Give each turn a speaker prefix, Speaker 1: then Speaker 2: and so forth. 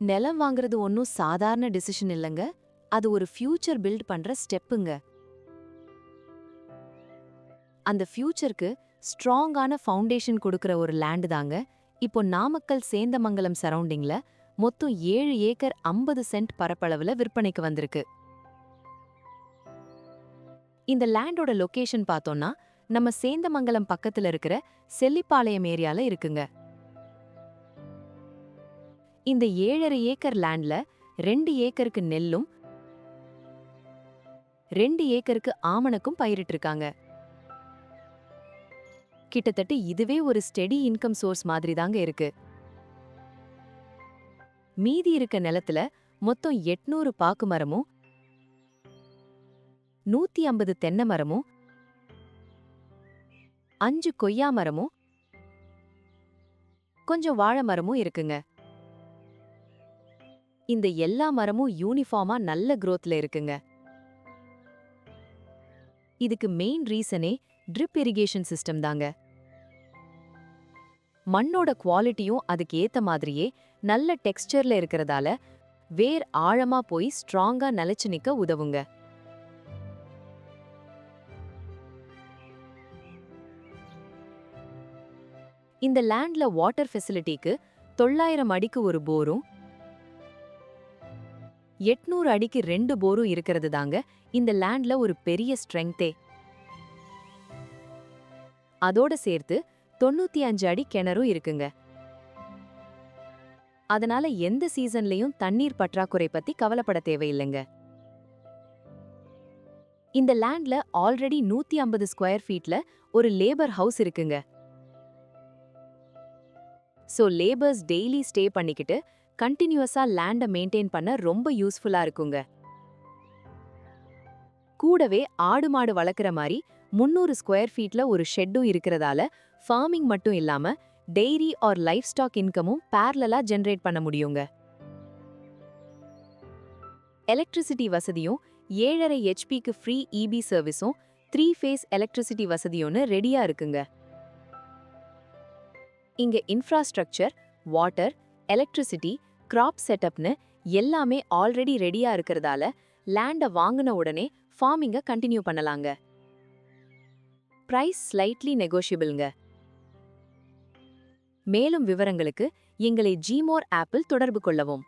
Speaker 1: நிலம் வாங்குறது ஒன்றும் சாதாரண டிசிஷன் இல்லைங்க. அது ஒரு ஃபியூச்சர் பில்ட் பண்ற ஸ்டெப்புங்க. அந்த ஃபியூச்சருக்கு ஸ்ட்ராங்கான ஃபவுண்டேஷன் கொடுக்கிற ஒரு லேண்ட் தாங்க இப்போ நாமக்கல் சேந்தமங்கலம் சரௌண்டிங்ல மொத்தம் 7 ஏக்கர் 50 சென்ட் பரப்பளவுல விற்பனைக்கு வந்திருக்கு. இந்த லேண்டோட லொகேஷன் பார்த்தோம்னா நம்ம சேந்தமங்கலம் பக்கத்துல இருக்கிற செல்லிப்பாளையம் ஏரியால இருக்குங்க. இந்த 7.5 ஏக்கர் லேண்ட்ல 2 ஏக்கருக்கு நெல்லும் 2 ஏக்கருக்கு ஆமணக்கும் பயிரிட்டு இருக்காங்க. கிட்டத்தட்ட இதுவே ஒரு ஸ்டெடி இன்கம் சோர்ஸ் மாதிரி தாங்க இருக்கு. மீதி இருக்க நிலத்துல மொத்தம் 800 பாக்கு மரமும் 150 தென்னை மரமும் 5 கொய்யா மரமும் கொஞ்சம் வாழை மரமும் இருக்குங்க. இந்த எல்லா மரமும் யூனிஃபார்மா நல்ல growthல இருக்குங்க. இதுக்கு மெயின் ரீசனே ட்ரிப் இரிகேஷன் சிஸ்டம் தாங்க. மண்ணோட குவாலிட்டியும் அதுக்கு ஏத்த மாதிரியே நல்ல டெக்ஸ்சர்ல இருக்கிறதால வேர் ஆழமா போய் ஸ்ட்ராங்கா நிலைச்சு நிக்க உதவுங்க. இந்த லேண்ட்ல வாட்டர் ஃபெசிலிட்டிக்கு 900 அடிக்கு ஒரு போரும் 800 அடிக்கு 2 போரும் இருக்கிறது தாங்க இந்த லேண்ட்ல ஒரு பெரிய ஸ்ட்ரெங்தே. அதோட சேர்த்து 95 அடி கிணறும் இருக்குங்க. அதனால எந்த சீசன்லயும் தண்ணீர் பற்றாக்குறை பத்தி கவலைப்பட தேவையில்லைங்க. இந்த லேண்ட்ல ஆல்ரெடி 150 ஸ்கொயர் ஃபீட்ல ஒரு லேபர் ஹவுஸ் இருக்குங்க. சோ லேபர்ஸ் டெய்லி ஸ்டே பண்ணிக்கிட்டு கண்டினியூஸா லேண்ட மெயின்டைன் பண்ண ரொம்ப யூஸ்ஃபுல்லா இருக்குங்க. கூடவே ஆடு மாடு வளர்க்குற மாதிரி 300 ஸ்கொயர் ஃபீட்ல ஒரு ஷெட்டும் இருக்கிறதால ஃபார்மிங் மட்டும் இல்லாம டெய்ரி ஆர் லைஃப் ஸ்டாக் இன்கமும் பேரலலா ஜெனரேட் பண்ண முடியுங்க. எலக்ட்ரிசிட்டி வசதியும் 7.5 ஹெச்பிக்கு ஃப்ரீ இபி சர்வீஸும் 3 ஃபேஸ் எலக்ட்ரிசிட்டி வசதியும்னு ரெடியா இருக்குங்க. இங்க இன்ஃப்ராஸ்ட்ரக்சர், வாட்டர், எலக்ட்ரிசிட்டி, கிராப் செட்டப்னு எல்லாமே ஆல்ரெடி ரெடியா இருக்கிறதால லேண்ட வாங்கின உடனே ஃபார்மிங்க கண்டினியூ பண்ணலாங்க. பிரைஸ் ஸ்லைட்லி நெகோஷியபிள்ங்க. மேலும் விவரங்களுக்கு எங்களை ஜிமோர் ஆப்பில் தொடர்பு கொள்ளவும்.